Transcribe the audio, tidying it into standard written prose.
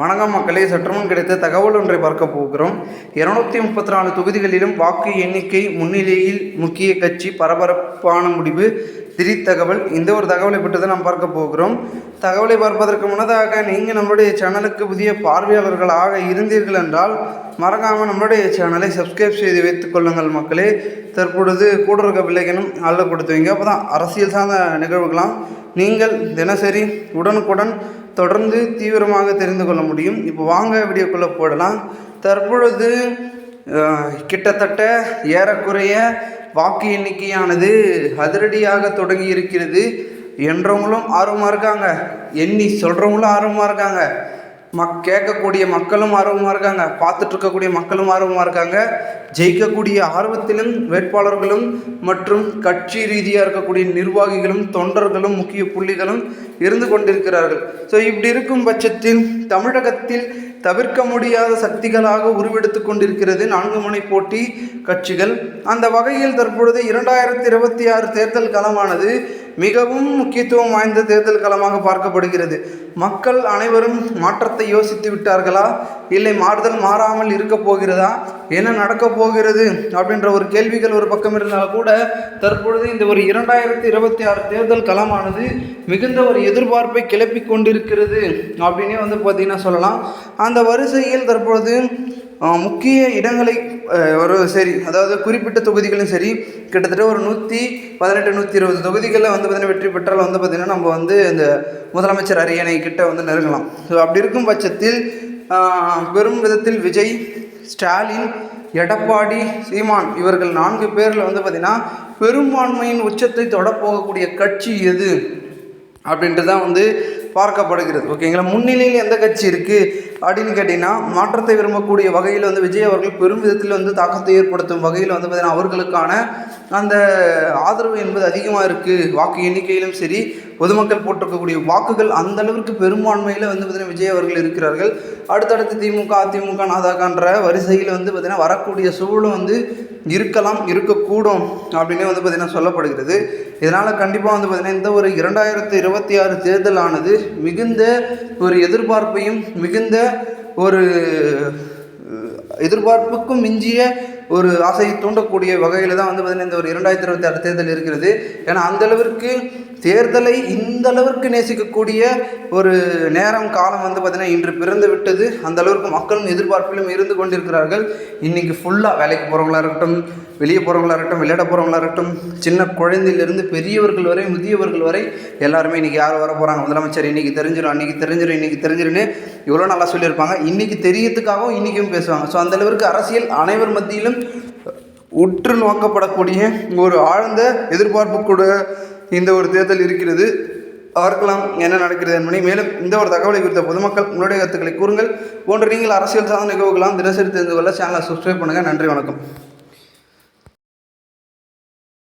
வணக்கம் மக்களே, சற்றுமுன் கிடைத்த தகவல் ஒன்றை பார்க்க போகிறோம். 234 தொகுதிகளிலும் வாக்கு எண்ணிக்கை முன்னிலையில் முக்கிய கட்சி பரபரப்பான முடிவு, திடீர் தகவல். இந்த ஒரு தகவலை பற்றி தான் நாம் பார்க்க போகிறோம். தகவலை பார்ப்பதற்கு முன்னதாக நீங்கள் நம்மளுடைய சேனலுக்கு புதிய பார்வையாளர்களாக இருந்தீர்கள் என்றால் மறக்காமல் நம்மளுடைய சேனலை சப்ஸ்கிரைப் செய்து வைத்துக் கொள்ளுங்கள் மக்களே. தற்பொழுது கூட இருக்க பிள்ளைகனும் அல்ல கொடுத்து வைங்க. அப்போ தான் அரசியல் சார்ந்த நிகழ்வுகளாம் நீங்கள் தினசரி உடனுக்குடன் தொடர்ந்து தீவிரமாக தெரிந்து கொள்ள முடியும். இப்போ வாங்க வீடியோக்குள்ளே போடலாம். தற்பொழுது கிட்டத்தட்ட ஏறக்குறைய வாக்கு எண்ணிக்கையானது அதிரடியாக தொடங்கி இருக்கிறது. என்றவங்களும் ஆர்வமாக இருக்காங்க, எண்ணி சொல்கிறவங்களும் ஆர்வமாக இருக்காங்க, கேட்கக்கூடிய மக்களும் ஆர்வமாக இருக்காங்க, பார்த்துட்டு இருக்கக்கூடிய மக்களும் ஆர்வமாக இருக்காங்க. ஜெயிக்கக்கூடிய ஆர்வத்திலும் வேட்பாளர்களும் மற்றும் கட்சி ரீதியாக இருக்கக்கூடிய நிர்வாகிகளும் தொண்டர்களும் முக்கிய புள்ளிகளும் இருந்து கொண்டிருக்கிறார்கள். ஸோ இப்படி இருக்கும் பட்சத்தில் தமிழகத்தில் தவிர்க்க முடியாத சக்திகளாக உருவெடுத்து கொண்டிருக்கிறது 4 முனை போட்டி கட்சிகள். அந்த வகையில் தற்பொழுது 2026 தேர்தல் களமானது மிகவும் முக்கியத்துவம் வாய்ந்த தேர்தல் களமாக பார்க்கப்படுகிறது. மக்கள் அனைவரும் மாற்றத்தை யோசித்து விட்டார்களா, இல்லை மாறாமல் இருக்க போகிறதா, என்ன நடக்கப் போகிறது அப்படின்ற ஒரு கேள்விகள் ஒரு பக்கம் இருந்தால் கூட தற்பொழுது இந்த ஒரு 2026 தேர்தல் களமானது மிகுந்த ஒரு எதிர்பார்ப்பை கிளப்பி கொண்டிருக்கிறது அப்படின்னே பார்த்திங்கன்னா சொல்லலாம். அந்த வரிசையில் தற்பொழுது முக்கிய இடங்களை அதாவது குறிப்பிட்ட தொகுதிகளும் சரி, கிட்டத்தட்ட ஒரு 118 120 தொகுதிகளில் பார்த்திங்கன்னா வெற்றி பெற்றால் பார்த்திங்கன்னா நம்ம இந்த முதலமைச்சர் அரியணை கிட்ட நெருங்கலாம். ஸோ அப்படி இருக்கும் பட்சத்தில் பெரும் விதத்தில் விஜய், ஸ்டாலின், எடப்பாடி, சீமான் இவர்கள் 4 பேரில் பார்த்திங்கன்னா பெரும்பான்மையின் உச்சத்தை தொடப்போகக்கூடிய கட்சி எது அப்படின்ட்டு தான் பார்க்கப்படுகிறது. ஓகேங்களா, முன்னிலையில் எந்த கட்சி இருக்குது அப்படின்னு கேட்டிங்கன்னா மாற்றத்தை விரும்பக்கூடிய வகையில் விஜய் அவர்கள் பெரும் விதத்தில் தாக்கத்தை ஏற்படுத்தும் வகையில் பார்த்திங்கன்னா அவர்களுக்கான அந்த ஆதரவு என்பது அதிகமாக இருக்குது. வாக்கு எண்ணிக்கையிலும் சரி, பொதுமக்கள் போட்டிருக்கக்கூடிய வாக்குகள் அந்த அளவிற்கு பெரும்பான்மையில் பார்த்திங்கன்னா விஜய் அவர்கள் இருக்கிறார்கள். அடுத்தடுத்து திமுக, அதிமுக, நாதாகன்ற வரிசையில் பார்த்திங்கன்னா வரக்கூடிய சூழலும் இருக்கலாம், இருக்கக்கூடும் அப்படின்னு பார்த்திங்கன்னா சொல்லப்படுகிறது. இதனால் கண்டிப்பாக பார்த்திங்கன்னா இந்த ஒரு 2026 தேர்தலானது மிகுந்த ஒரு எதிர்பார்ப்பையும் மிகுந்த ஒரு எதிர்பார்ப்புக்கும் மிஞ்சிய ஒரு ஆசையை தூண்டக்கூடிய வகையில் தான் பார்த்திங்கன்னா இந்த ஒரு 2026 தேர்தல் இருக்கிறது. ஏன்னா அந்தளவிற்கு தேர்தலை இந்த அளவிற்கு நேசிக்கக்கூடிய ஒரு நேரம் காலம் பார்த்திங்கன்னா இன்று பிறந்து விட்டது. அந்த அளவிற்கு மக்களும் எதிர்பார்ப்பிலும் இருந்து கொண்டிருக்கிறார்கள். இன்றைக்கி ஃபுல்லாக வேலைக்கு போகிறவங்களா இருக்கட்டும், வெளியே போகிறவங்களா இருக்கட்டும், விளையாட போகிறவங்களா இருக்கட்டும், சின்ன குழந்தையிலிருந்து பெரியவர்கள் வரை, முதியவர்கள் வரை எல்லாருமே இன்றைக்கி யார் வர போகிறாங்க, முதலமைச்சர் இன்றைக்கி தெரிஞ்சிடும், இன்றைக்கி தெரிஞ்சிடுன்னு இவ்வளோ நல்லா சொல்லியிருப்பாங்க. இன்றைக்கி தெரியறதுக்காகவும் இன்றைக்கும் பேசுவாங்க. ஸோ அந்தளவிற்கு அரசியல் அனைவர் மத்தியிலும் உற்று நோக்கப்படக்கூடிய ஒரு ஆழ்ந்த எதிர்பார்ப்பு கூட இந்த ஒரு தேர்தல் இருக்கிறது. பார்க்கலாம் என்ன நடக்கிறது என்பதை. மேலும் இந்த ஒரு தகவலை குறித்த பொதுமக்கள் உங்களுடைய கருத்துக்களை கூறுங்கள். போன்ற நீங்கள் அரசியல் சார்ந்த நிகழ்வுகளாம் தினசரி தெரிந்து கொள்ள சேனலை சப்ஸ்கிரைப் பண்ணுங்கள். நன்றி, வணக்கம்.